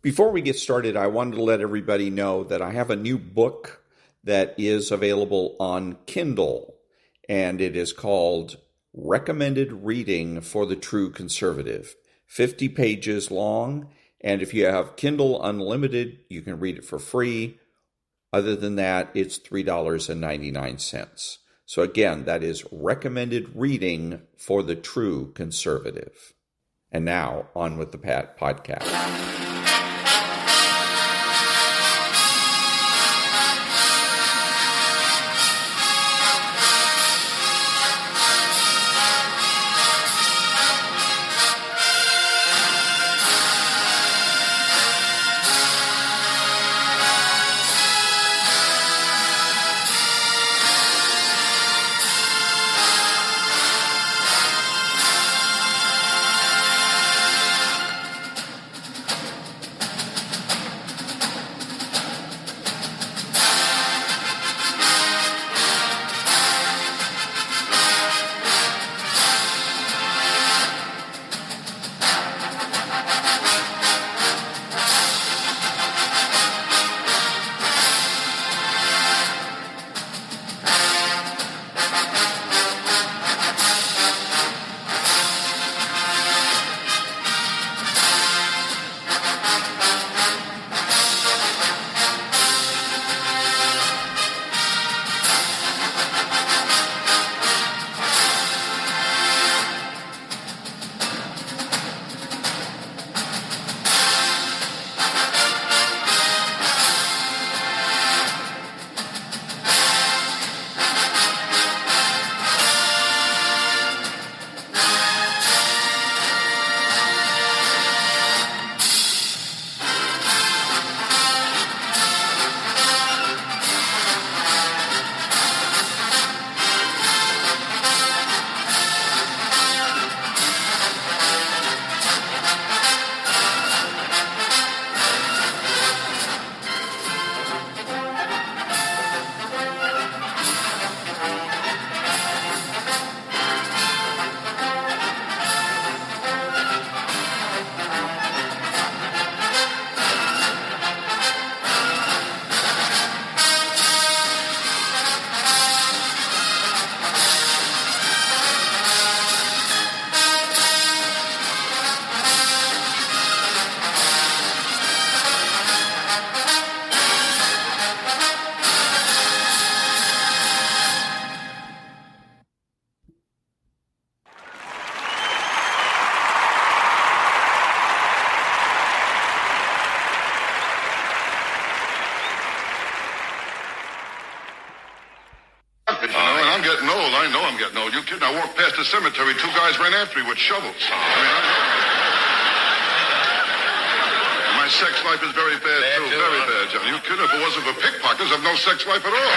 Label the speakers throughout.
Speaker 1: Before we get started, I wanted to let everybody know that I have a new book that is available on Kindle, and it is called Recommended Reading for the True Conservative. 50 pages long, and if you have Kindle Unlimited, you can read it for free. Other than that, it's $3.99. So again, that is Recommended Reading for the True Conservative. And now, on with the podcast.
Speaker 2: I'm getting old. I know I'm getting old. You kidding? I walked past the cemetery. Two guys ran after me with shovels. My sex life is very bad, too. Very bad, John. You kidding? If it wasn't for pickpockets, I've no sex life at all.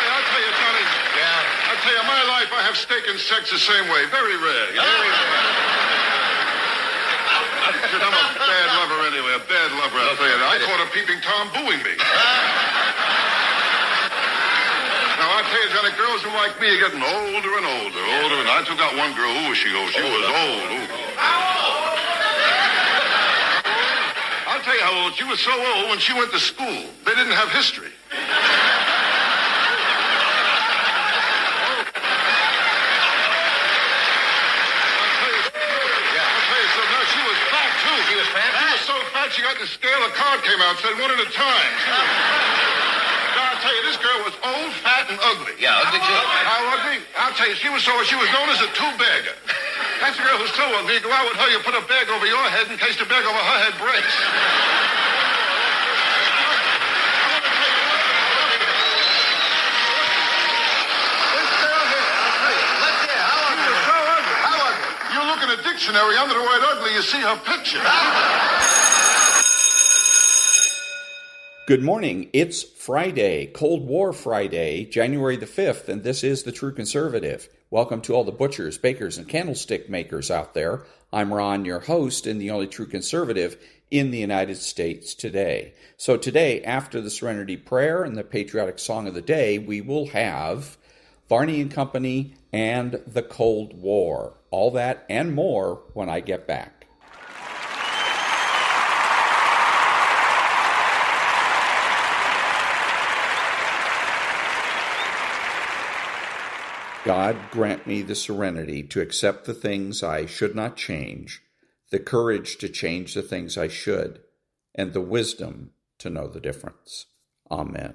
Speaker 2: I'll tell you, Johnny. Yeah. I'll tell you, my life, I have steak and sex the same way. Very rare. Very rare. I'm a bad lover anyway, a bad lover, I'll tell you that. I caught a peeping Tom booing me. Now, I'll tell you, Johnny, girls who like me are getting older and older. And I took out one girl, who was she? Oh, she was old. I'll tell you how old. She was so old when she went to school. They didn't have history. She got the scale, a card came out, said one at a time. Now, I'll tell you, this girl was old, fat, and ugly.
Speaker 3: Yeah, ugly too.
Speaker 2: How ugly? I'll tell you, she was known as a two-bagger. That's a girl who's so ugly, you go out with her, you put a bag over your head in case the bag over her head breaks. This girl here, I'll tell you. Let's hear, how ugly? She was so ugly. How ugly? You look in a dictionary, under the word ugly, you see her picture.
Speaker 1: Good morning. It's Friday, Cold War Friday, January the 5th, and this is The True Conservative. Welcome to all the butchers, bakers, and candlestick makers out there. I'm Ron, your host and the only true conservative in the United States today. So today, after the Serenity Prayer and the patriotic song of the day, we will have Varney and Company, and the Cold War. All that and more when I get back. God grant me the serenity to accept the things I should not change, the courage to change the things I should, and the wisdom to know the difference. Amen.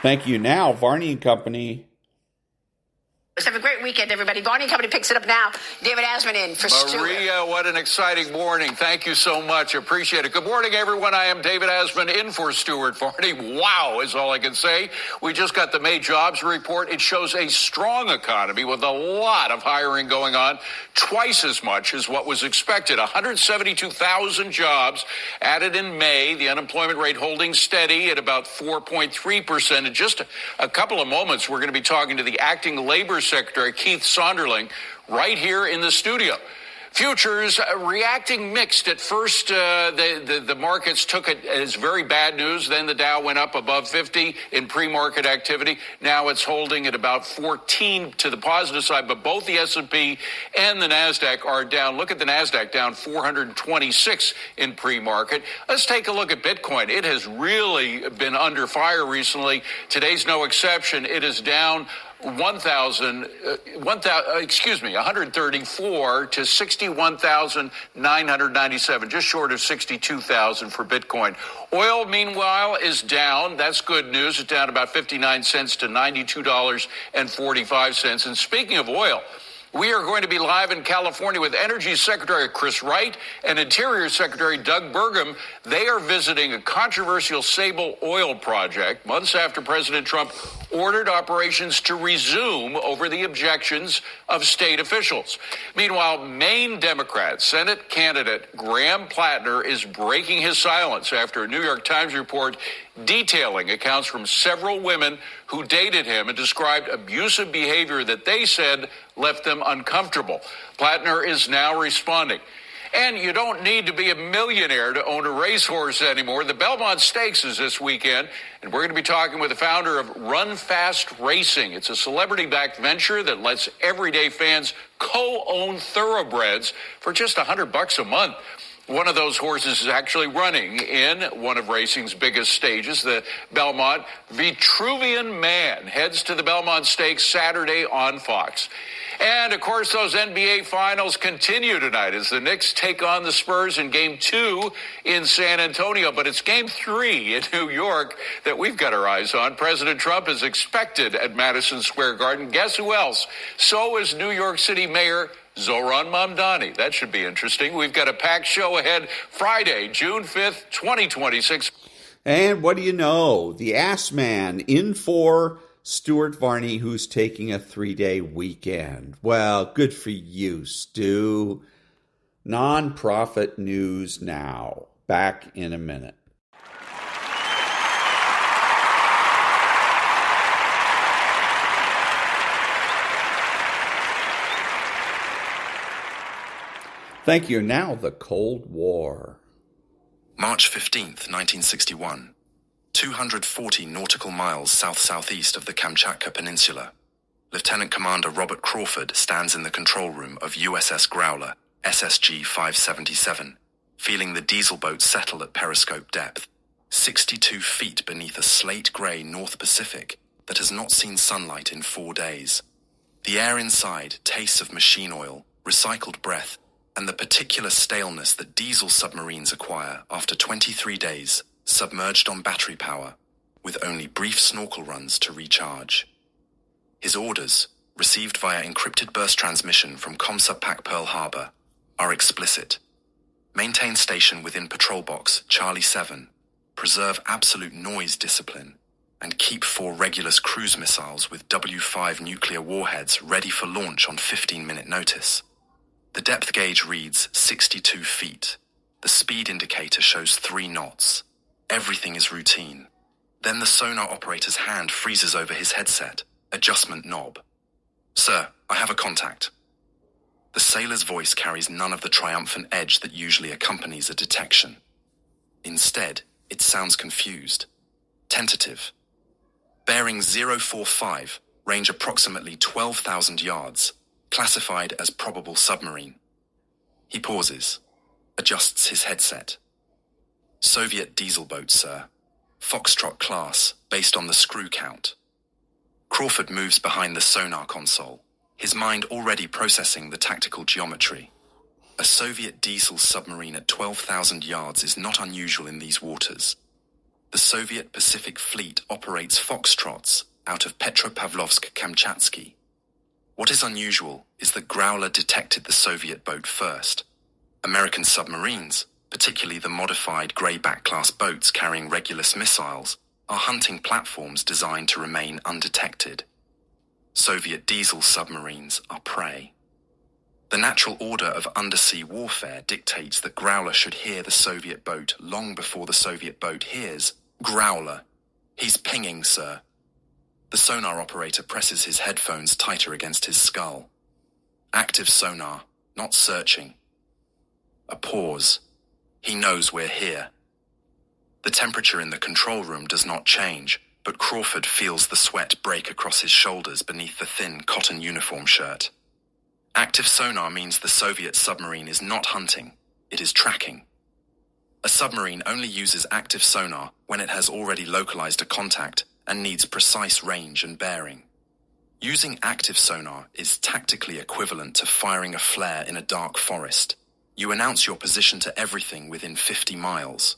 Speaker 1: Thank you. Now, Varney and Company.
Speaker 3: Let's have a great weekend, everybody. Varney and Company picks it up now. David Asman in for Stuart.
Speaker 4: Maria, what an exciting morning. Thank you so much. Appreciate it. Good morning, everyone. I am David Asman in for Stuart Varney. Wow is all I can say. We just got the May jobs report. It shows a strong economy with a lot of hiring going on, twice as much as what was expected. 172,000 jobs added in May. The unemployment rate holding steady at about 4.3%. In just a couple of moments, we're going to be talking to the acting labor Secretary Keith Sonderling right here in the studio. Futures reacting mixed. At first, the markets took it as very bad news. Then the Dow went up above 50 in pre-market activity. Now it's holding at about 14 to the positive side, but both the S&P and the NASDAQ are down. Look at the NASDAQ down 426 in pre-market. Let's take a look at Bitcoin. It has really been under fire recently. Today's no exception. It is down 134 to 61,997, just short of 62,000 for Bitcoin. Oil, meanwhile, is down. That's good news. It's down about 59 cents to $92.45. And speaking of oil, We are going to be live in California with Energy Secretary Chris Wright and Interior Secretary Doug Burgum. They are visiting a controversial Sable oil project months after President Trump ordered operations to resume over the objections of state officials. Meanwhile, Maine Democrat Senate candidate Graham Plattner is breaking his silence after a New York Times report detailing accounts from several women who dated him and described abusive behavior that they said left them uncomfortable. Plattner is now responding. And you don't need to be a millionaire to own a racehorse anymore. The Belmont Stakes is this weekend, and we're going to be talking with the founder of Run Fast Racing. It's a celebrity-backed venture that lets everyday fans co-own thoroughbreds for just $100 a month. One of those horses is actually running in one of racing's biggest stages, the Belmont. Vitruvian Man heads to the Belmont Stakes Saturday on Fox. And, of course, those NBA finals continue tonight as the Knicks take on the Spurs in Game 2 in San Antonio. But it's Game 3 in New York that we've got our eyes on. President Trump is expected at Madison Square Garden. Guess who else? So is New York City Mayor Zohran Mamdani. That should be interesting. We've got a packed show ahead Friday, June 5th, 2026.
Speaker 1: And what do you know? The Ass Man in for Stuart Varney, who's taking a 3-day weekend. Well, good for you, Stu. Nonprofit news now. Back in a minute. Thank you. Now, the Cold War.
Speaker 5: March 15th, 1961. 240 nautical miles south-southeast of the Kamchatka Peninsula. Lieutenant Commander Robert Crawford stands in the control room of USS Growler, SSG 577, feeling the diesel boat settle at periscope depth, 62 feet beneath a slate-gray North Pacific that has not seen sunlight in 4 days. The air inside tastes of machine oil, recycled breath, and the particular staleness that diesel submarines acquire after 23 days submerged on battery power, with only brief snorkel runs to recharge. His orders, received via encrypted burst transmission from ComSubPac Pearl Harbor, are explicit. Maintain station within Patrol Box Charlie 7, preserve absolute noise discipline, and keep 4 Regulus cruise missiles with W5 nuclear warheads ready for launch on 15-minute notice. The depth gauge reads 62 feet. The speed indicator shows 3 knots. Everything is routine. Then the sonar operator's hand freezes over his headset, adjustment knob. "Sir, I have a contact." The sailor's voice carries none of the triumphant edge that usually accompanies a detection. Instead, it sounds confused, tentative. Bearing 045, range approximately 12,000 yards, classified as probable submarine. He pauses, adjusts his headset. "Soviet diesel boat, sir. Foxtrot class, based on the screw count." Crawford moves behind the sonar console, his mind already processing the tactical geometry. A Soviet diesel submarine at 12,000 yards is not unusual in these waters. The Soviet Pacific Fleet operates Foxtrots out of Petropavlovsk-Kamchatsky. What is unusual is that Growler detected the Soviet boat first. American submarines, particularly the modified Greyback-class boats carrying Regulus missiles, are hunting platforms designed to remain undetected. Soviet diesel submarines are prey. The natural order of undersea warfare dictates that Growler should hear the Soviet boat long before the Soviet boat hears Growler. "He's pinging, sir." The sonar operator presses his headphones tighter against his skull. Active sonar, not searching. A pause. He knows we're here. The temperature in the control room does not change, but Crawford feels the sweat break across his shoulders beneath the thin cotton uniform shirt. Active sonar means the Soviet submarine is not hunting, it is tracking. A submarine only uses active sonar when it has already localized a contact and needs precise range and bearing. Using active sonar is tactically equivalent to firing a flare in a dark forest. You announce your position to everything within 50 miles.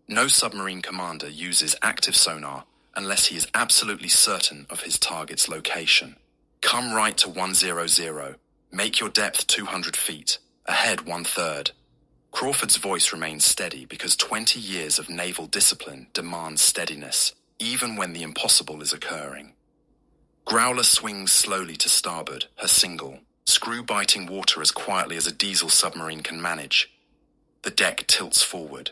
Speaker 5: No submarine commander uses active sonar unless he is absolutely certain of his target's location. "Come right to 100. Make your depth 200 feet, ahead 1/3. Crawford's voice remains steady because 20 years of naval discipline demands steadiness, even when the impossible is occurring. Growler swings slowly to starboard, her single, screw-biting water as quietly as a diesel submarine can manage. The deck tilts forward.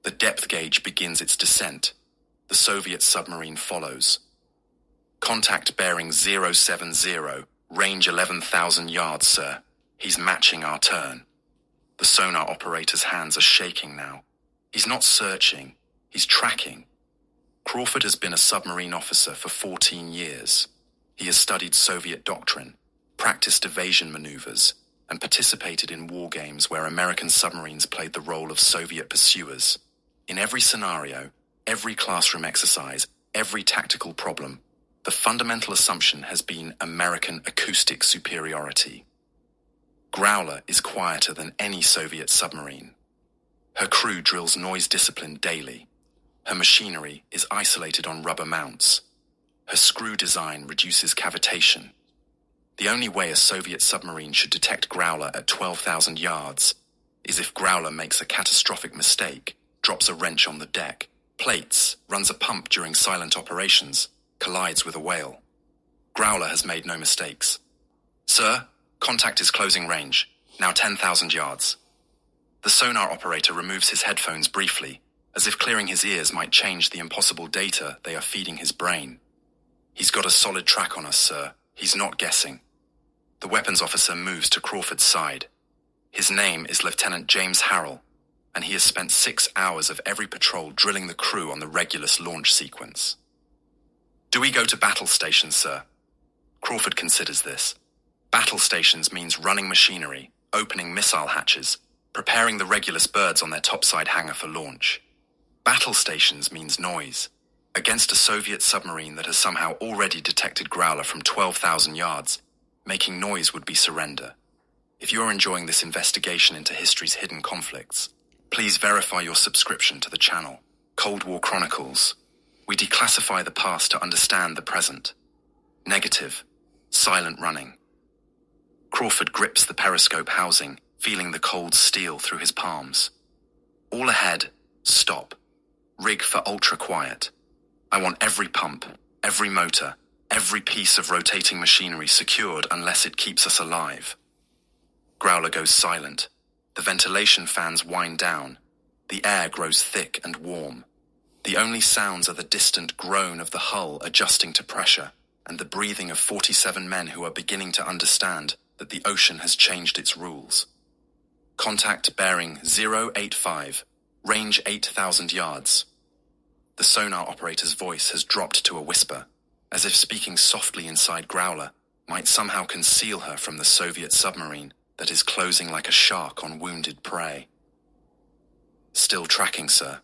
Speaker 5: The depth gauge begins its descent. The Soviet submarine follows. Contact bearing 070, range 11,000 yards, sir. He's matching our turn. The sonar operator's hands are shaking now. He's not searching, he's tracking. Crawford has been a submarine officer for 14 years. He has studied Soviet doctrine, practiced evasion maneuvers, and participated in war games where American submarines played the role of Soviet pursuers. In every scenario, every classroom exercise, every tactical problem, the fundamental assumption has been American acoustic superiority. Growler is quieter than any Soviet submarine. Her crew drills noise discipline daily. Her machinery is isolated on rubber mounts. Her screw design reduces cavitation. The only way a Soviet submarine should detect Growler at 12,000 yards is if Growler makes a catastrophic mistake, drops a wrench on the deck, plates, runs a pump during silent operations, collides with a whale. Growler has made no mistakes. Sir, contact is closing range, now 10,000 yards. The sonar operator removes his headphones briefly, as if clearing his ears might change the impossible data they are feeding his brain. He's got a solid track on us, sir. He's not guessing. The weapons officer moves to Crawford's side. His name is Lieutenant James Harrell, and he has spent 6 hours of every patrol drilling the crew on the Regulus launch sequence. Do we go to battle stations, sir? Crawford considers this. Battle stations means running machinery, opening missile hatches, preparing the Regulus birds on their topside hangar for launch. Battle stations means noise. Against a Soviet submarine that has somehow already detected Growler from 12,000 yards, making noise would be surrender. If you're enjoying this investigation into history's hidden conflicts, please verify your subscription to the channel. Cold War Chronicles. We declassify the past to understand the present. Negative. Silent running. Crawford grips the periscope housing, feeling the cold steel through his palms. All ahead, stop. Rig for ultra quiet. I want every pump, every motor, every piece of rotating machinery secured unless it keeps us alive. Growler goes silent. The ventilation fans wind down. The air grows thick and warm. The only sounds are the distant groan of the hull adjusting to pressure and the breathing of 47 men who are beginning to understand that the ocean has changed its rules. Contact bearing 085, range 8,000 yards. The sonar operator's voice has dropped to a whisper, as if speaking softly inside Growler might somehow conceal her from the Soviet submarine that is closing like a shark on wounded prey. Still tracking, sir.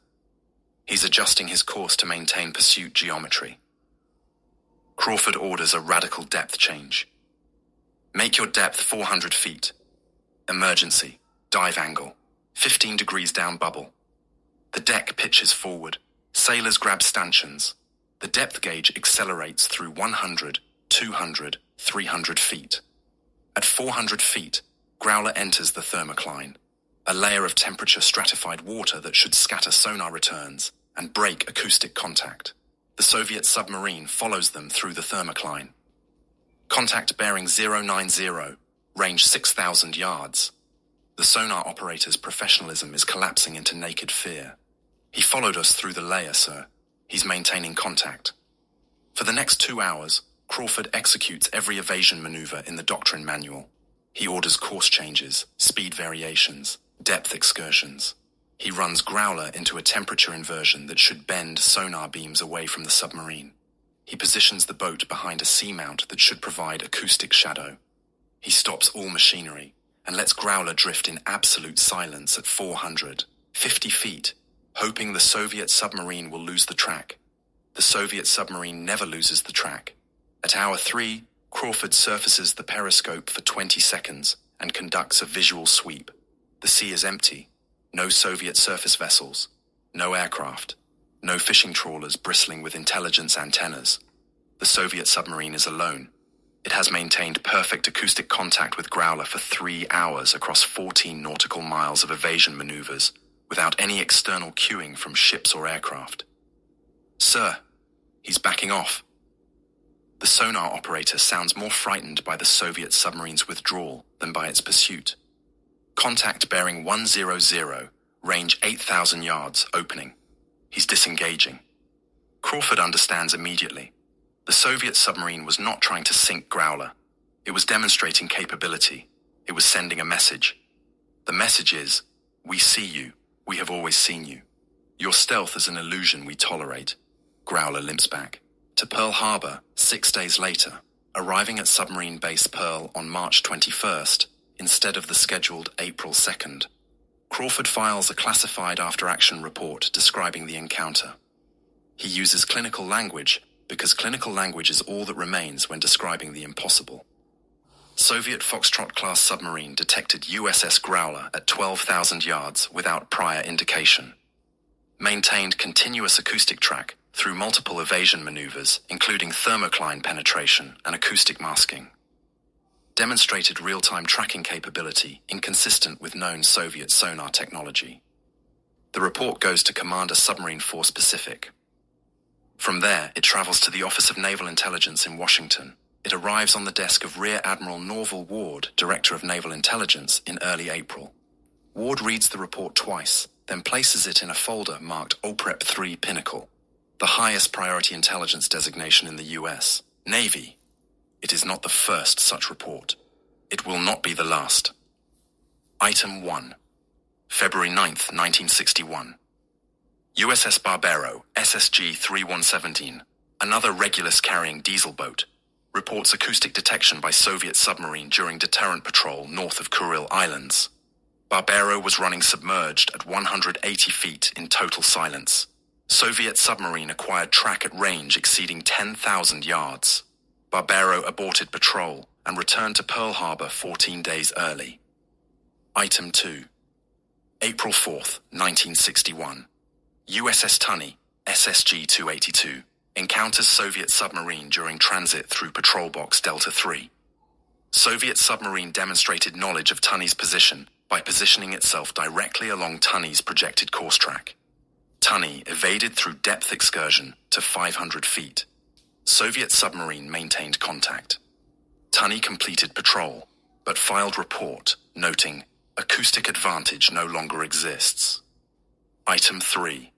Speaker 5: He's adjusting his course to maintain pursuit geometry. Crawford orders a radical depth change. Make your depth 400 feet. Emergency. Dive angle. 15 degrees down bubble. The deck pitches forward. Sailors grab stanchions. The depth gauge accelerates through 100, 200, 300 feet. At 400 feet, Growler enters the thermocline, a layer of temperature-stratified water that should scatter sonar returns and break acoustic contact. The Soviet submarine follows them through the thermocline. Contact bearing 090, range 6,000 yards. The sonar operator's professionalism is collapsing into naked fear. He followed us through the layer, sir. He's maintaining contact. For the next 2 hours, Crawford executes every evasion maneuver in the doctrine manual. He orders course changes, speed variations, depth excursions. He runs Growler into a temperature inversion that should bend sonar beams away from the submarine. He positions the boat behind a seamount that should provide acoustic shadow. He stops all machinery and lets Growler drift in absolute silence at 450 feet, hoping the Soviet submarine will lose the track. The Soviet submarine never loses the track. At hour 3, Crawford surfaces the periscope for 20 seconds and conducts a visual sweep. The sea is empty. No Soviet surface vessels. No aircraft. No fishing trawlers bristling with intelligence antennas. The Soviet submarine is alone. It has maintained perfect acoustic contact with Growler for 3 hours across 14 nautical miles of evasion maneuvers without any external cueing from ships or aircraft. Sir, he's backing off. The sonar operator sounds more frightened by the Soviet submarine's withdrawal than by its pursuit. Contact bearing 100, range 8,000 yards, opening. He's disengaging. Crawford understands immediately. The Soviet submarine was not trying to sink Growler. It was demonstrating capability. It was sending a message. The message is, we see you. We have always seen you. Your stealth is an illusion we tolerate. Growler limps back. To Pearl Harbor, 6 days later, arriving at submarine base Pearl on March 21st, instead of the scheduled April 2nd. Crawford files a classified after-action report describing the encounter. He uses clinical language because clinical language is all that remains when describing the impossible. Soviet Foxtrot-class submarine detected USS Growler at 12,000 yards without prior indication. Maintained continuous acoustic track through multiple evasion maneuvers, including thermocline penetration and acoustic masking. Demonstrated real-time tracking capability inconsistent with known Soviet sonar technology. The report goes to Commander Submarine Force Pacific. From there, it travels to the Office of Naval Intelligence in Washington. It arrives on the desk of Rear Admiral Norval Ward, Director of Naval Intelligence, in early April. Ward reads the report twice, then places it in a folder marked OPREP 3 Pinnacle, the highest priority intelligence designation in the U.S. Navy. It is not the first such report. It will not be the last. Item 1. February 9th, 1961. USS Barbero, SSG 3117, another Regulus-carrying diesel boat, reports acoustic detection by Soviet submarine during deterrent patrol north of Kuril Islands. Barbero was running submerged at 180 feet in total silence. Soviet submarine acquired track at range exceeding 10,000 yards. Barbero aborted patrol and returned to Pearl Harbor 14 days early. Item 2. April 4th, 1961. USS Tunney, SSG 282, encounters Soviet submarine during transit through Patrol Box Delta 3. Soviet submarine demonstrated knowledge of Tunney's position by positioning itself directly along Tunney's projected course track. Tunney evaded through depth excursion to 500 feet. Soviet submarine maintained contact. Tunney completed patrol, but filed report noting acoustic advantage no longer exists. Item 3.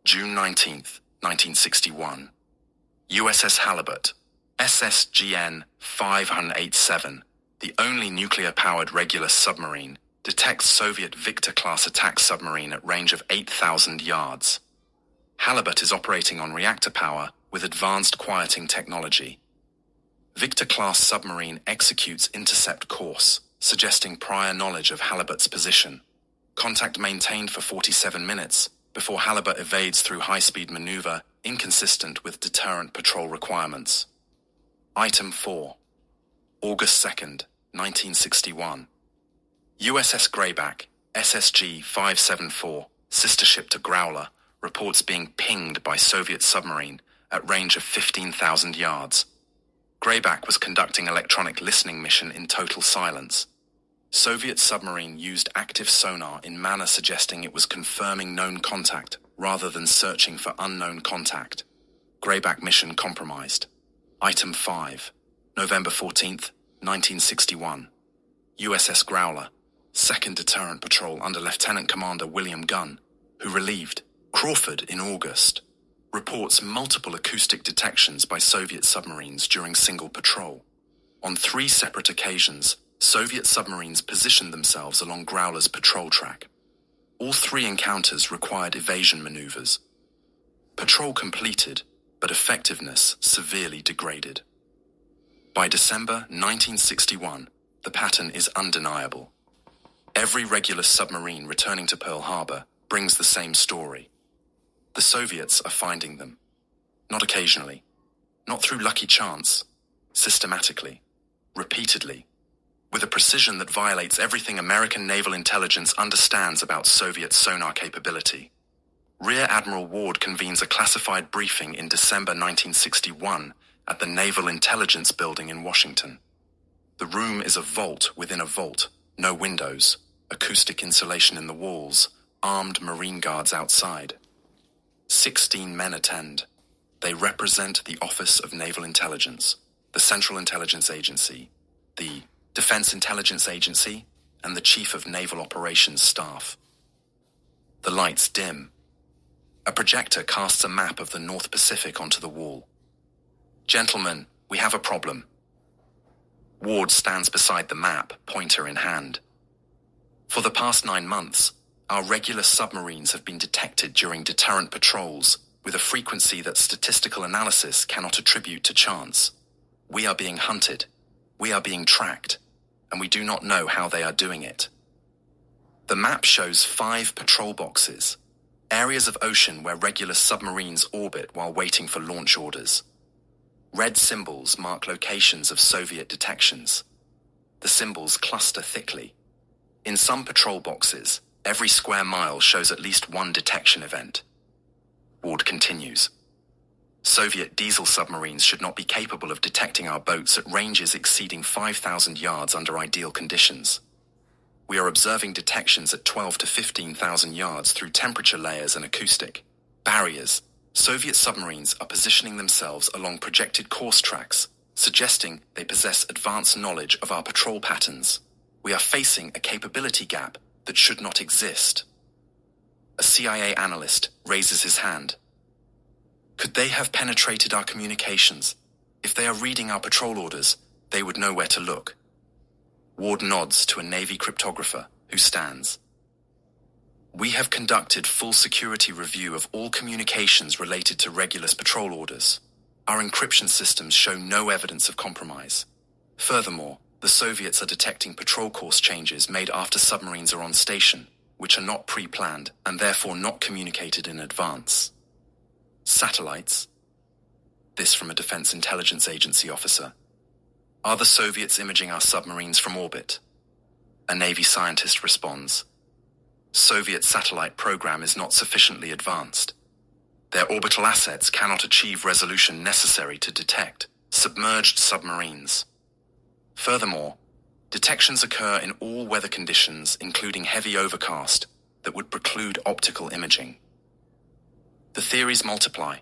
Speaker 5: June 19th, 1961. USS Halibut, SSGN 587, the only nuclear-powered Regulus submarine, detects Soviet Victor-class attack submarine at range of 8,000 yards. Halibut is operating on reactor power with advanced quieting technology. Victor-class submarine executes intercept course, suggesting prior knowledge of Halibut's position. Contact maintained for 47 minutes before Halibut evades through high-speed maneuver inconsistent with deterrent patrol requirements. Item 4. August 2nd, 1961. USS Greyback, SSG 574, sister ship to Growler, reports being pinged by Soviet submarine at range of 15,000 yards. Greyback was conducting electronic listening mission in total silence. Soviet submarine used active sonar in manner suggesting it was confirming known contact rather than searching for unknown contact. Greyback mission compromised. Item 5. November 14th, 1961. USS Growler, 2nd Deterrent Patrol under Lieutenant Commander William Gunn, who relieved Crawford in August, reports multiple acoustic detections by Soviet submarines during single patrol. On 3 separate occasions, Soviet submarines positioned themselves along Growler's patrol track. All 3 encounters required evasion maneuvers. Patrol completed, but effectiveness severely degraded. By December 1961, the pattern is undeniable. Every Regulus submarine returning to Pearl Harbor brings the same story. The Soviets are finding them. Not occasionally, not through lucky chance, systematically, repeatedly, with a precision that violates everything American naval intelligence understands about Soviet sonar capability. Rear Admiral Ward convenes a classified briefing in December 1961 at the Naval Intelligence Building in Washington. The room is a vault within a vault, no windows, acoustic insulation in the walls, armed Marine guards outside. 16 men attend. They represent the Office of Naval Intelligence, the Central Intelligence Agency, the Defense Intelligence Agency, and the Chief of Naval Operations Staff. The lights dim. A projector casts a map of the North Pacific onto the wall. "Gentlemen, we have a problem." Ward stands beside the map, pointer in hand. "For the past 9 months, our regular submarines have been detected during deterrent patrols with a frequency that statistical analysis cannot attribute to chance. We are being hunted. We are being tracked, and we do not know how they are doing it." The map shows 5 patrol boxes, areas of ocean where regular submarines orbit while waiting for launch orders. Red symbols mark locations of Soviet detections. The symbols cluster thickly. In some patrol boxes, every square mile shows at least one detection event. Ward continues. "Soviet diesel submarines should not be capable of detecting our boats at ranges exceeding 5,000 yards under ideal conditions. We are observing detections at 12 to 15,000 yards through temperature layers and acoustic barriers. Soviet submarines are positioning themselves along projected course tracks, suggesting they possess advanced knowledge of our patrol patterns. We are facing a capability gap that should not exist." A CIA analyst raises his hand. "Could they have penetrated our communications? If they are reading our patrol orders, they would know where to look." Ward nods to a Navy cryptographer who stands. "We have conducted full security review of all communications related to Regulus patrol orders. Our encryption systems show no evidence of compromise. Furthermore, the Soviets are detecting patrol course changes made after submarines are on station, which are not pre-planned and therefore not communicated in advance. Satellites?" This from a Defense Intelligence Agency officer. "Are the Soviets imaging our submarines from orbit?" A Navy scientist responds. "Soviet satellite program is not sufficiently advanced. Their orbital assets cannot achieve resolution necessary to detect submerged submarines. Furthermore, detections occur in all weather conditions, including heavy overcast, that would preclude optical imaging." The theories multiply.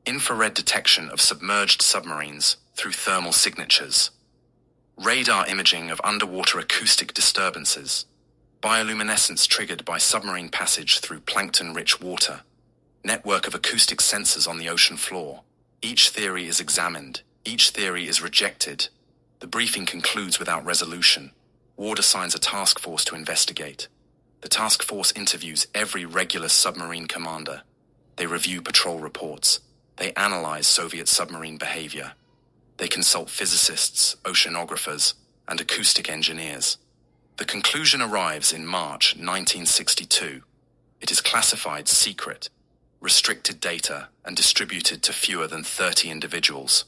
Speaker 5: Infrared detection of submerged submarines through thermal signatures. Radar imaging of underwater acoustic disturbances. Bioluminescence triggered by submarine passage through plankton-rich water. Network of acoustic sensors on the ocean floor. Each theory is examined. Each theory is rejected. The briefing concludes without resolution. Ward assigns a task force to investigate. The task force interviews every regular submarine commander. They review patrol reports. They analyze Soviet submarine behavior. They consult physicists, oceanographers, and acoustic engineers. The conclusion arrives in March 1962. It is classified secret, restricted data, and distributed to fewer than 30 individuals.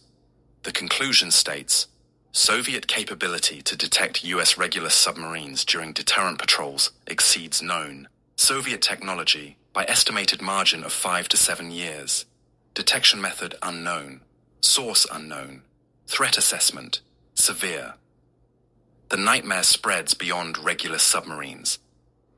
Speaker 5: The conclusion states, "Soviet capability to detect U.S. regular submarines during deterrent patrols exceeds known. Soviet technology by estimated margin of 5 to 7 years. Detection method unknown. Source unknown. Threat assessment severe." The nightmare spreads beyond regular submarines.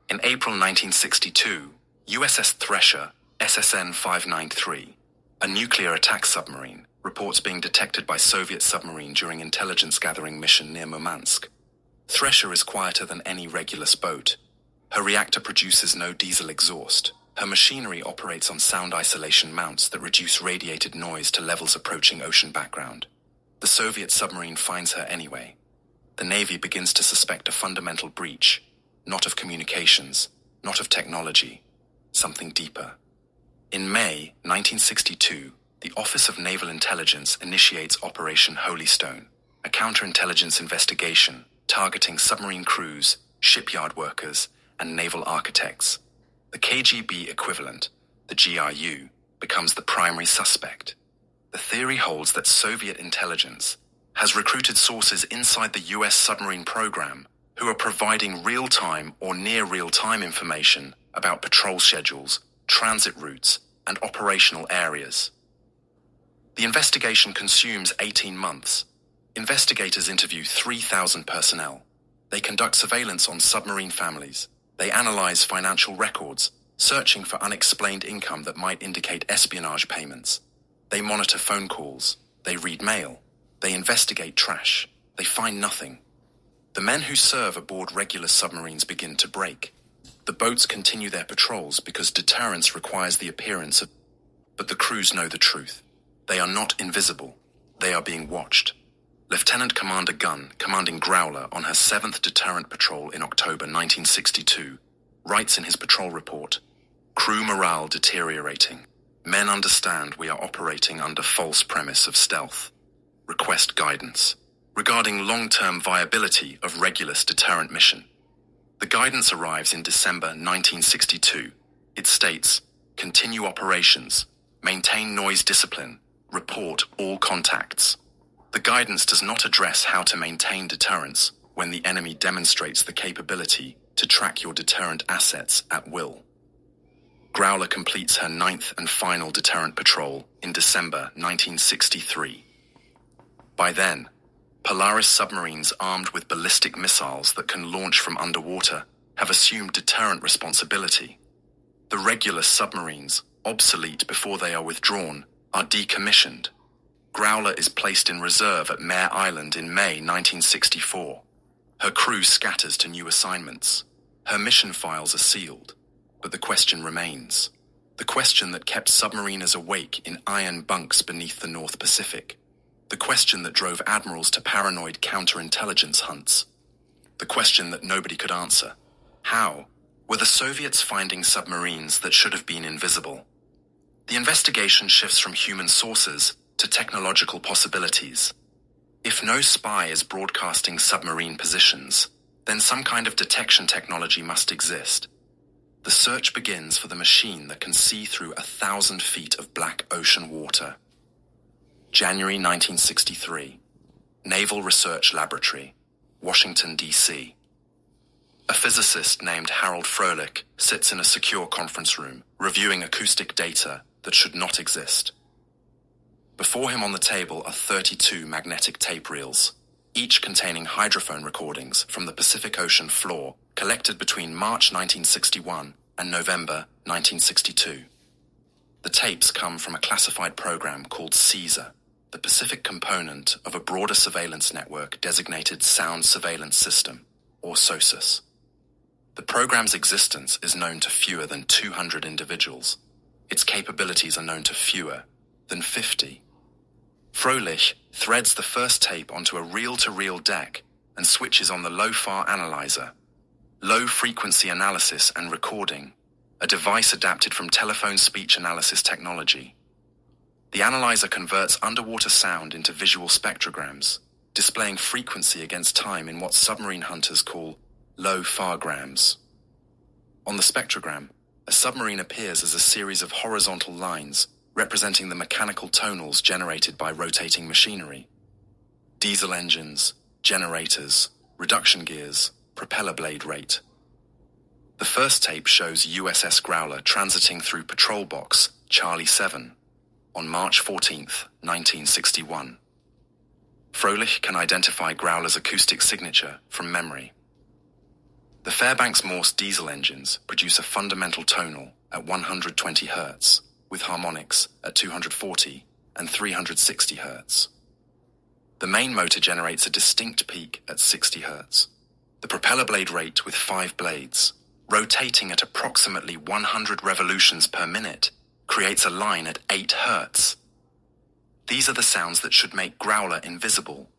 Speaker 5: In April 1962, USS Thresher, SSN 593, a nuclear attack submarine, reports being detected by Soviet submarine during intelligence-gathering mission near Murmansk. Thresher is quieter than any Regulus boat. Her reactor produces no diesel exhaust. Her machinery operates on sound isolation mounts that reduce radiated noise to levels approaching ocean background. The Soviet submarine finds her anyway. The Navy begins to suspect a fundamental breach, not of communications, not of technology, something deeper. In May 1962, the Office of Naval Intelligence initiates Operation Holystone, a counterintelligence investigation targeting submarine crews, shipyard workers, and naval architects. The KGB equivalent, the GRU, becomes the primary suspect. The theory holds that Soviet intelligence has recruited sources inside the US submarine program who are providing real-time or near real-time information about patrol schedules, transit routes, and operational areas. The investigation consumes 18 months. Investigators interview 3,000 personnel. They conduct surveillance on submarine families. They analyze financial records, searching for unexplained income that might indicate espionage payments. They monitor phone calls. They read mail. They investigate trash. They find nothing. The men who serve aboard regular submarines begin to break. The boats continue their patrols because deterrence requires the appearance of... But the crews know the truth. They are not invisible. They are being watched. Lieutenant Commander Gunn, commanding Growler on her 7th deterrent patrol in October 1962, writes in his patrol report, "Crew morale deteriorating. Men understand we are operating under false premise of stealth. Request guidance regarding long-term viability of Regulus deterrent mission." The guidance arrives in December 1962. It states, "Continue operations, maintain noise discipline, report all contacts." The guidance does not address how to maintain deterrence when the enemy demonstrates the capability to track your deterrent assets at will. Growler completes her 9th and final deterrent patrol in December 1963. By then, Polaris submarines armed with ballistic missiles that can launch from underwater have assumed deterrent responsibility. The regular submarines, obsolete before they are withdrawn, are decommissioned. Growler is placed in reserve at Mare Island in May 1964. Her crew scatters to new assignments. Her mission files are sealed. But the question remains. The question that kept submariners awake in iron bunks beneath the North Pacific. The question that drove admirals to paranoid counterintelligence hunts. The question that nobody could answer. How were the Soviets finding submarines that should have been invisible? The investigation shifts from human sources to technological possibilities. If no spy is broadcasting submarine positions, then some kind of detection technology must exist. The search begins for the machine that can see through 1,000 feet of black ocean water. January 1963. Naval Research Laboratory, Washington, D.C. A physicist named Harold Froelich sits in a secure conference room, reviewing acoustic data that should not exist. Before him on the table are 32 magnetic tape reels, each containing hydrophone recordings from the Pacific Ocean floor collected between March 1961 and November 1962. The tapes come from a classified program called Caesar, the Pacific component of a broader surveillance network designated Sound Surveillance System, or SOSUS. The program's existence is known to fewer than 200 individuals. Its capabilities are known to fewer than 50. Froelich threads the first tape onto a reel-to-reel deck and switches on the LOFAR analyzer, low frequency analysis and recording, a device adapted from telephone speech analysis technology. The analyzer converts underwater sound into visual spectrograms, displaying frequency against time in what submarine hunters call low fargrams. On the spectrogram, a submarine appears as a series of horizontal lines representing the mechanical tonals generated by rotating machinery. Diesel engines, generators, reduction gears, propeller blade rate. The first tape shows USS Growler transiting through Patrol Box Charlie 7 on March 14th, 1961. Froelich can identify Growler's acoustic signature from memory. The Fairbanks-Morse diesel engines produce a fundamental tonal at 120 Hz, with harmonics at 240 and 360 Hz. The main motor generates a distinct peak at 60 Hz. The propeller blade rate with 5 blades, rotating at approximately 100 revolutions per minute, creates a line at 8 Hz. These are the sounds that should make Growler invisible.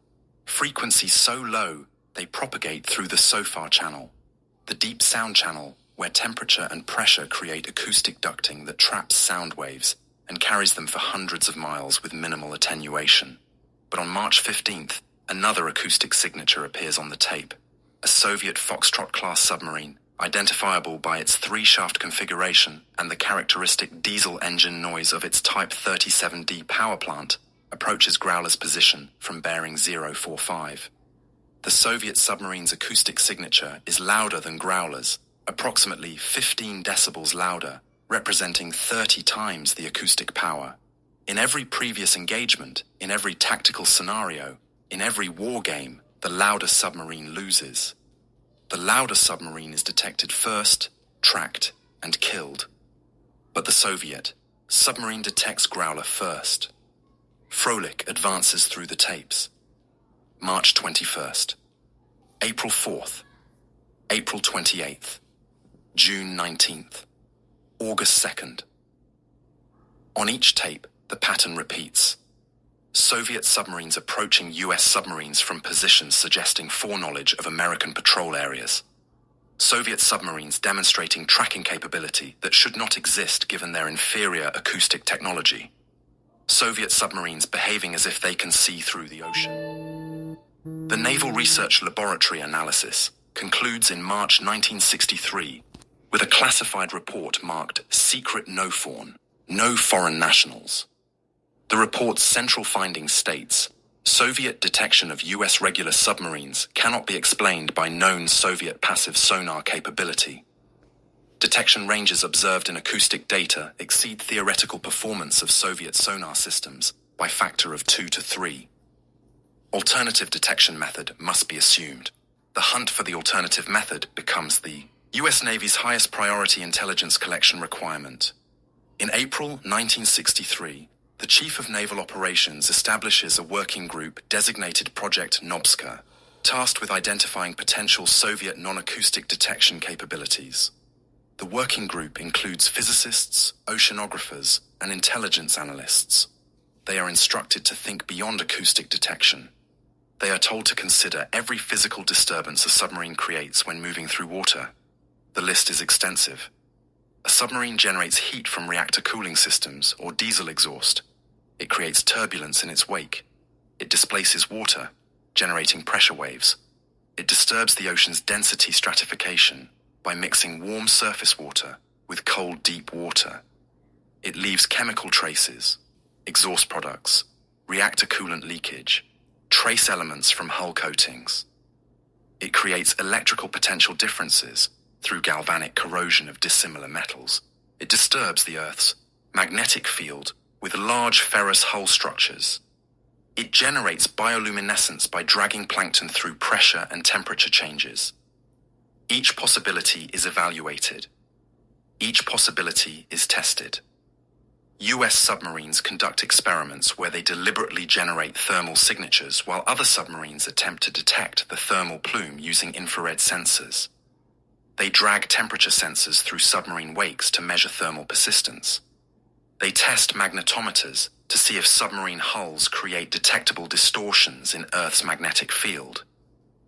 Speaker 5: Frequencies so low, they propagate through the SOFAR channel, the deep sound channel where temperature and pressure create acoustic ducting that traps sound waves and carries them for hundreds of miles with minimal attenuation. But on March 15th, another acoustic signature appears on the tape, a Soviet Foxtrot-class submarine, identifiable by its 3-shaft configuration and the characteristic diesel engine noise of its Type 37D power plant, approaches Growler's position from bearing 045. The Soviet submarine's acoustic signature is louder than Growler's, approximately 15 decibels louder, representing 30 times the acoustic power. In every previous engagement, in every tactical scenario, in every war game, the louder submarine loses. The louder submarine is detected first, tracked, and killed. But the Soviet submarine detects Growler first. Frolik advances through the tapes. March 21st, April 4th, April 28th, June 19th, August 2nd. On each tape, the pattern repeats. Soviet submarines approaching US submarines from positions suggesting foreknowledge of American patrol areas. Soviet submarines demonstrating tracking capability that should not exist given their inferior acoustic technology. Soviet submarines behaving as if they can see through the ocean. The Naval Research Laboratory analysis concludes in March 1963 with a classified report marked Secret No Foreign, No Foreign Nationals. The report's central finding states, Soviet detection of US regular submarines cannot be explained by known Soviet passive sonar capability. Detection ranges observed in acoustic data exceed theoretical performance of Soviet sonar systems by factor of 2 to 3. Alternative detection method must be assumed. The hunt for the alternative method becomes the US Navy's highest priority intelligence collection requirement. In April 1963, the Chief of Naval Operations establishes a working group designated Project Nobska, tasked with identifying potential Soviet non-acoustic detection capabilities. The working group includes physicists, oceanographers, and intelligence analysts. They are instructed to think beyond acoustic detection. They are told to consider every physical disturbance a submarine creates when moving through water. The list is extensive. A submarine generates heat from reactor cooling systems or diesel exhaust. It creates turbulence in its wake. It displaces water, generating pressure waves. It disturbs the ocean's density stratification by mixing warm surface water with cold deep water. It leaves chemical traces, exhaust products, reactor coolant leakage, trace elements from hull coatings. It creates electrical potential differences through galvanic corrosion of dissimilar metals. It disturbs the Earth's magnetic field with large ferrous hull structures. It generates bioluminescence by dragging plankton through pressure and temperature changes. Each possibility is evaluated. Each possibility is tested. US submarines conduct experiments where they deliberately generate thermal signatures while other submarines attempt to detect the thermal plume using infrared sensors. They drag temperature sensors through submarine wakes to measure thermal persistence. They test magnetometers to see if submarine hulls create detectable distortions in Earth's magnetic field.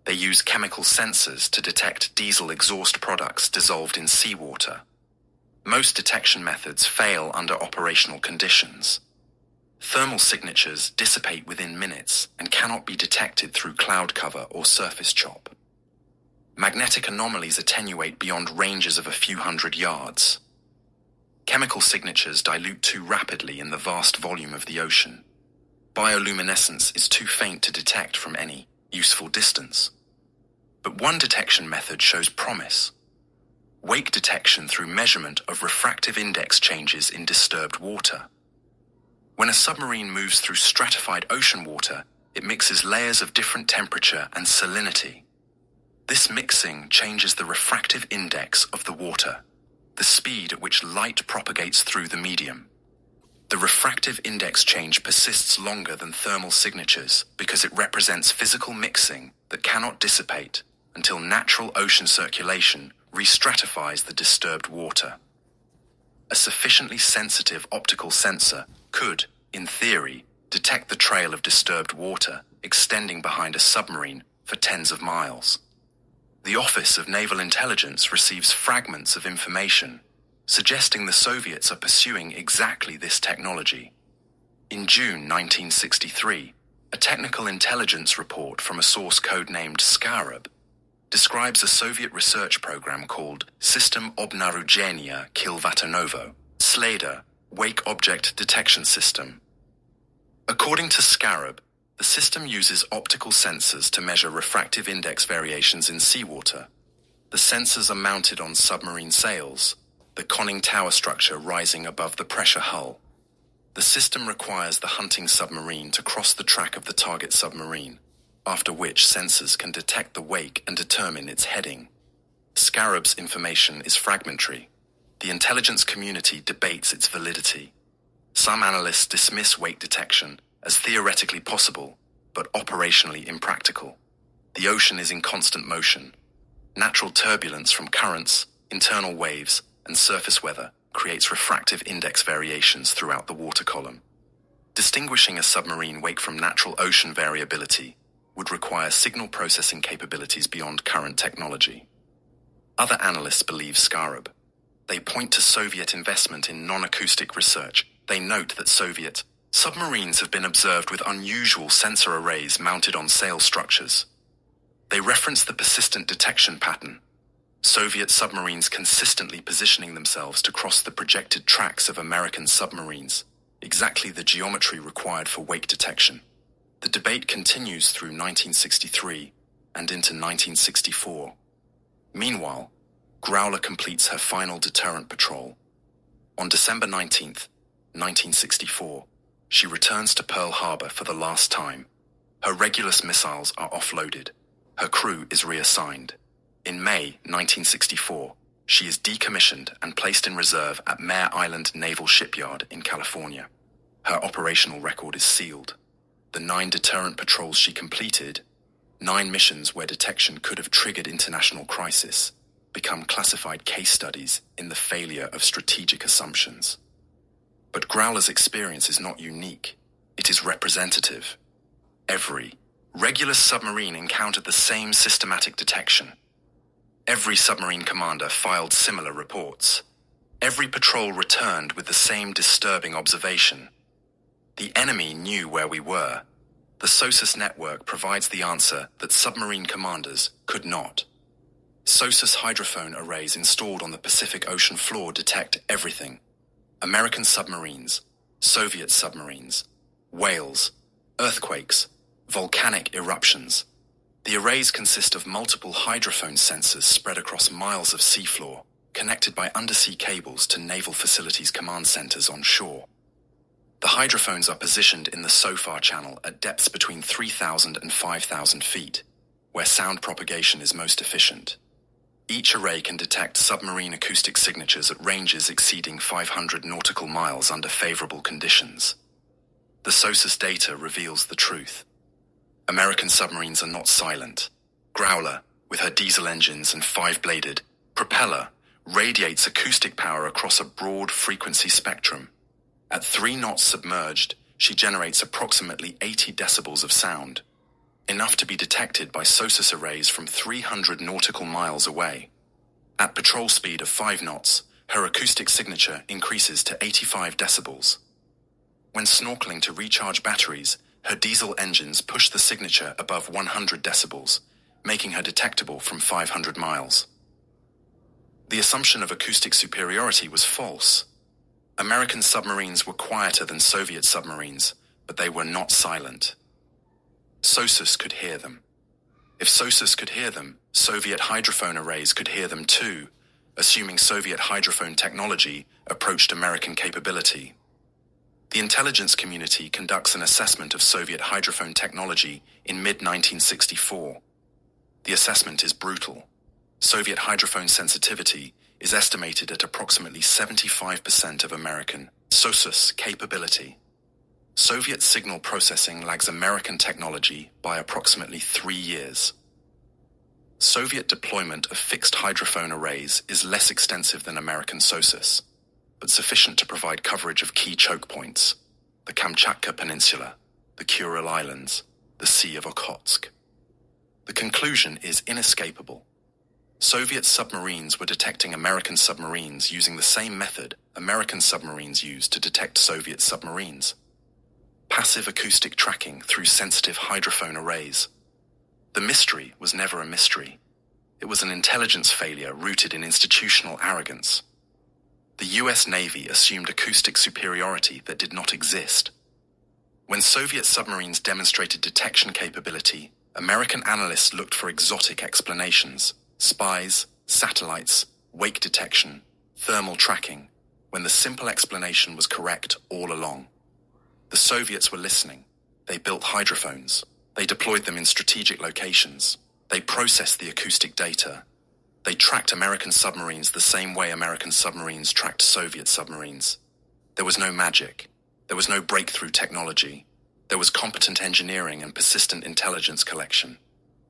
Speaker 5: They use chemical sensors to detect diesel exhaust products dissolved in seawater. Most detection methods fail under operational conditions. Thermal signatures dissipate within minutes and cannot be detected through cloud cover or surface chop. Magnetic anomalies attenuate beyond ranges of a few hundred yards. Chemical signatures dilute too rapidly in the vast volume of the ocean. Bioluminescence is too faint to detect from any useful distance. But one detection method shows promise. Wake detection through measurement of refractive index changes in disturbed water. When a submarine moves through stratified ocean water, it mixes layers of different temperature and salinity. This mixing changes the refractive index of the water, the speed at which light propagates through the medium. The refractive index change persists longer than thermal signatures because it represents physical mixing that cannot dissipate until natural ocean circulation restratifies the disturbed water. A sufficiently sensitive optical sensor could, in theory, detect the trail of disturbed water extending behind a submarine for tens of miles. The Office of Naval Intelligence receives fragments of information suggesting the Soviets are pursuing exactly this technology. In June 1963, a technical intelligence report from a source codenamed Scarab describes a Soviet research program called System Obnarujenia Kilvatonovo, SLADER, Wake Object Detection System. According to Scarab, the system uses optical sensors to measure refractive index variations in seawater. The sensors are mounted on submarine sails, the conning tower structure rising above the pressure hull. The The system requires the hunting submarine to cross the track of the target submarine, after which sensors can detect the wake and determine its heading. Scarab's information is fragmentary. The intelligence community debates its validity. Some analysts dismiss wake detection as theoretically possible, but operationally impractical. The ocean is in constant motion. Natural turbulence from currents, internal waves, and surface weather creates refractive index variations throughout the water column. Distinguishing a submarine wake from natural ocean variability would require signal processing capabilities beyond current technology. Other analysts believe Scarab. They point to Soviet investment in non-acoustic research. They note that Soviet submarines have been observed with unusual sensor arrays mounted on sail structures. They reference the persistent detection pattern. Soviet submarines consistently positioning themselves to cross the projected tracks of American submarines, exactly the geometry required for wake detection. The debate continues through 1963 and into 1964. Meanwhile, Growler completes her final deterrent patrol. On December 19th, 1964, she returns to Pearl Harbor for the last time. Her Regulus missiles are offloaded. Her crew is reassigned. In May 1964, she is decommissioned and placed in reserve at Mare Island Naval Shipyard in California. Her operational record is sealed. The 9 deterrent patrols she completed, 9 missions where detection could have triggered international crisis, become classified case studies in the failure of strategic assumptions. But Growler's experience is not unique. It is representative. Every Regulus submarine encountered the same systematic detection. Every submarine commander filed similar reports. Every patrol returned with the same disturbing observation. The enemy knew where we were. The SOSUS network provides the answer that submarine commanders could not. SOSUS hydrophone arrays installed on the Pacific Ocean floor detect everything. American submarines, Soviet submarines, whales, earthquakes, volcanic eruptions. The arrays consist of multiple hydrophone sensors spread across miles of seafloor, connected by undersea cables to naval facilities command centers on shore. The hydrophones are positioned in the SOFAR channel at depths between 3,000 and 5,000 feet, where sound propagation is most efficient. Each array can detect submarine acoustic signatures at ranges exceeding 500 nautical miles under favorable conditions. The SOSUS data reveals the truth. American submarines are not silent. Growler, with her diesel engines and 5-bladed propeller, radiates acoustic power across a broad frequency spectrum. At 3 knots submerged, she generates approximately 80 decibels of sound, enough to be detected by SOSUS arrays from 300 nautical miles away. At patrol speed of 5 knots, her acoustic signature increases to 85 decibels. When snorkeling to recharge batteries, her diesel engines push the signature above 100 decibels, making her detectable from 500 miles. The assumption of acoustic superiority was false. American submarines were quieter than Soviet submarines, but they were not silent. SOSUS could hear them. If SOSUS could hear them, Soviet hydrophone arrays could hear them too, assuming Soviet hydrophone technology approached American capability. The intelligence community conducts an assessment of Soviet hydrophone technology in mid-1964. The assessment is brutal. Soviet hydrophone sensitivity is estimated at approximately 75% of American SOSUS capability. Soviet signal processing lags American technology by approximately 3 years. Soviet deployment of fixed hydrophone arrays is less extensive than American SOSUS, but sufficient to provide coverage of key choke points: the Kamchatka Peninsula, the Kuril Islands, the Sea of Okhotsk. The conclusion is inescapable. Soviet submarines were detecting American submarines using the same method American submarines used to detect Soviet submarines: passive acoustic tracking through sensitive hydrophone arrays. The mystery was never a mystery. It was an intelligence failure rooted in institutional arrogance. The US Navy assumed acoustic superiority that did not exist. When Soviet submarines demonstrated detection capability, American analysts looked for exotic explanations: spies, satellites, wake detection, thermal tracking, when the simple explanation was correct all along. The Soviets were listening. They built hydrophones. They deployed them in strategic locations. They processed the acoustic data. They tracked American submarines the same way American submarines tracked Soviet submarines. There was no magic. There was no breakthrough technology. There was competent engineering and persistent intelligence collection.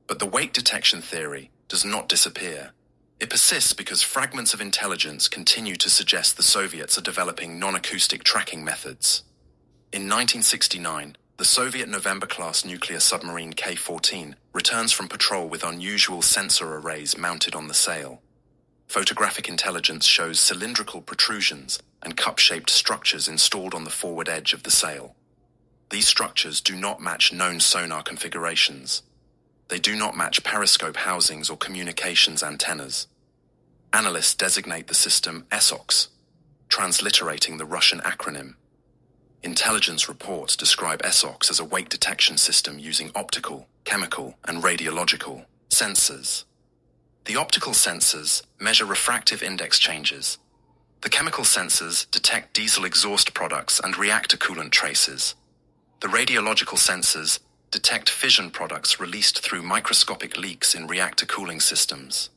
Speaker 5: But the wake detection theory does not disappear. It persists because fragments of intelligence continue to suggest the Soviets are developing non-acoustic tracking methods. In 1969, the Soviet November-class nuclear submarine K-14 returns from patrol with unusual sensor arrays mounted on the sail. Photographic intelligence shows cylindrical protrusions and cup-shaped structures installed on the forward edge of the sail. These structures do not match known sonar configurations. They do not match periscope housings or communications antennas. Analysts designate the system ESOX, transliterating the Russian acronym. Intelligence reports describe ESOX as a wake detection system using optical, chemical, and radiological sensors. The optical sensors measure refractive index changes. The chemical sensors detect diesel exhaust products and reactor coolant traces. The radiological sensors detect fission products released through microscopic leaks in reactor cooling systems.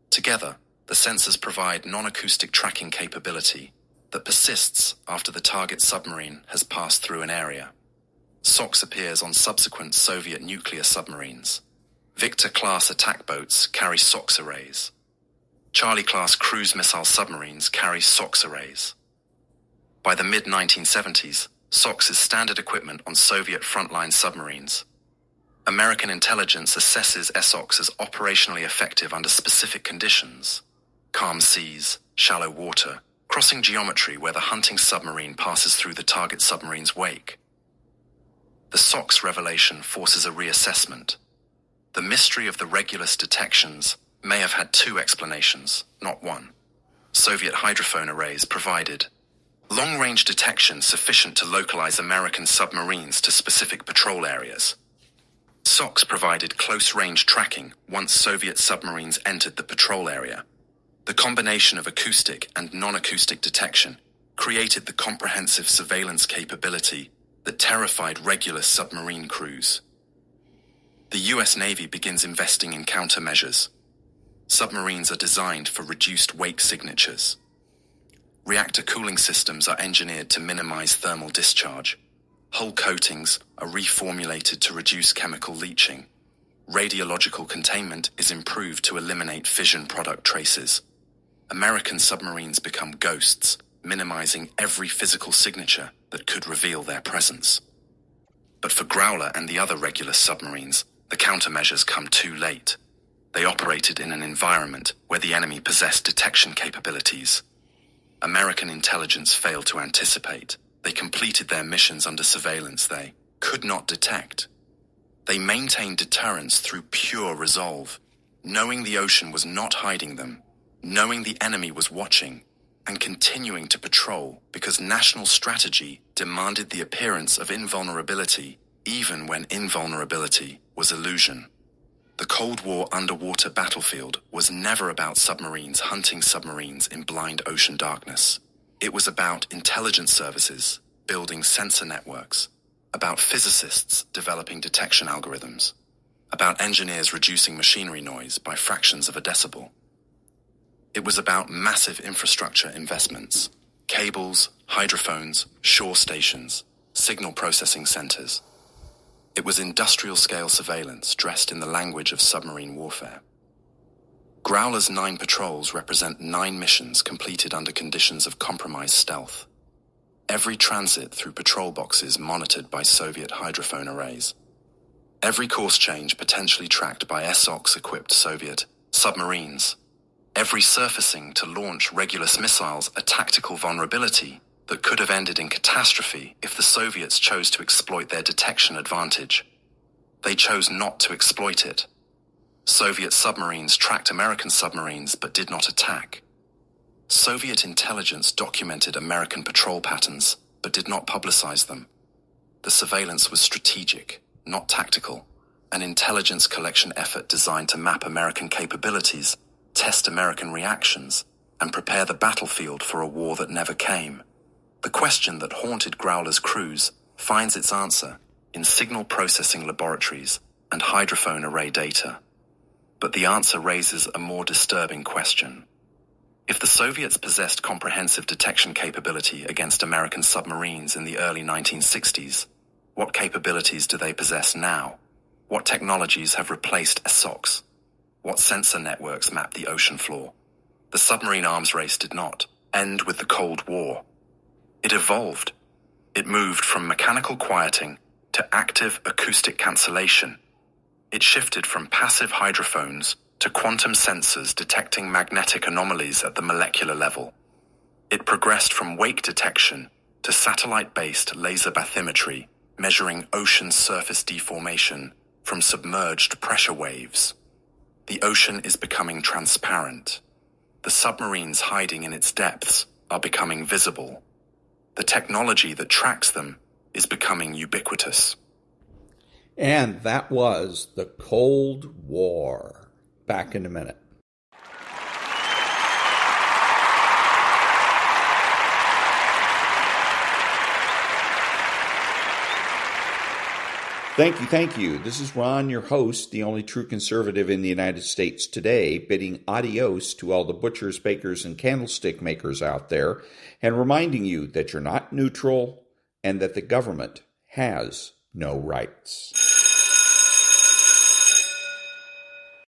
Speaker 5: Together, the sensors provide non-acoustic tracking capability that persists after the target submarine has passed through an area. SOX appears on subsequent Soviet nuclear submarines. Victor-class attack boats carry SOX arrays. Charlie-class cruise missile submarines carry SOX arrays. By the mid-1970s, SOX is standard equipment on Soviet frontline submarines. American intelligence assesses ESOX as operationally effective under specific conditions: calm seas, shallow water, crossing geometry where the hunting submarine passes through the target submarine's wake. The SOX revelation forces a reassessment. The mystery of the Regulus detections may have had two explanations, not one. Soviet hydrophone arrays provided long-range detection sufficient to localize American submarines to specific patrol areas. SOX provided close-range tracking once Soviet submarines entered the patrol area. The combination of acoustic and non-acoustic detection created the comprehensive surveillance capability that terrified regular submarine crews. The US Navy begins investing in countermeasures. Submarines are designed for reduced wake signatures. Reactor cooling systems are engineered to minimize thermal discharge. Hull coatings are reformulated to reduce chemical leaching. Radiological containment is improved to eliminate fission product traces. American submarines become ghosts, minimizing every physical signature that could reveal their presence. But for Growler and the other regular submarines, the countermeasures come too late. They operated in an environment where the enemy possessed detection capabilities. American intelligence failed to anticipate. They completed their missions under surveillance they could not detect. They maintained deterrence through pure resolve, knowing the ocean was not hiding them, knowing the enemy was watching, and continuing to patrol because national strategy demanded the appearance of invulnerability, even when invulnerability was illusion. The Cold War underwater battlefield was never about submarines hunting submarines in blind ocean darkness. It was about intelligence services building sensor networks, about physicists developing detection algorithms, about engineers reducing machinery noise by fractions of a decibel. It was about massive infrastructure investments, cables, hydrophones, shore stations, signal processing centers. It was industrial-scale surveillance dressed in the language of submarine warfare. Growler's 9 patrols represent 9 missions completed under conditions of compromised stealth. Every transit through patrol boxes monitored by Soviet hydrophone arrays. Every course change potentially tracked by ESOX-equipped Soviet submarines. Every surfacing to launch Regulus missiles a tactical vulnerability that could have ended in catastrophe if the Soviets chose to exploit their detection advantage. They chose not to exploit it. Soviet submarines tracked American submarines but did not attack. Soviet intelligence documented American patrol patterns but did not publicize them. The surveillance was strategic, not tactical, an intelligence collection effort designed to map American capabilities, test American reactions, and prepare the battlefield for a war that never came. The question that haunted Growler's crews finds its answer in signal processing laboratories and hydrophone array data. But the answer raises a more disturbing question. If the Soviets possessed comprehensive detection capability against American submarines in the early 1960s, what capabilities do they possess now? What technologies have replaced SOCs? What sensor networks map the ocean floor? The submarine arms race did not end with the Cold War. It evolved. It moved from mechanical quieting to active acoustic cancellation. It shifted from passive hydrophones to quantum sensors detecting magnetic anomalies at the molecular level. It progressed from wake detection to satellite-based laser bathymetry, measuring ocean surface deformation from submerged pressure waves. The ocean is becoming transparent. The submarines hiding in its depths are becoming visible. The technology that tracks them is becoming ubiquitous.
Speaker 1: And that was the Cold War. Back in a minute. Thank you. This is Ron, your host, the only true conservative in the United States today, bidding adios to all the butchers, bakers, and candlestick makers out there, and reminding you that you're not neutral and that the government has no rights.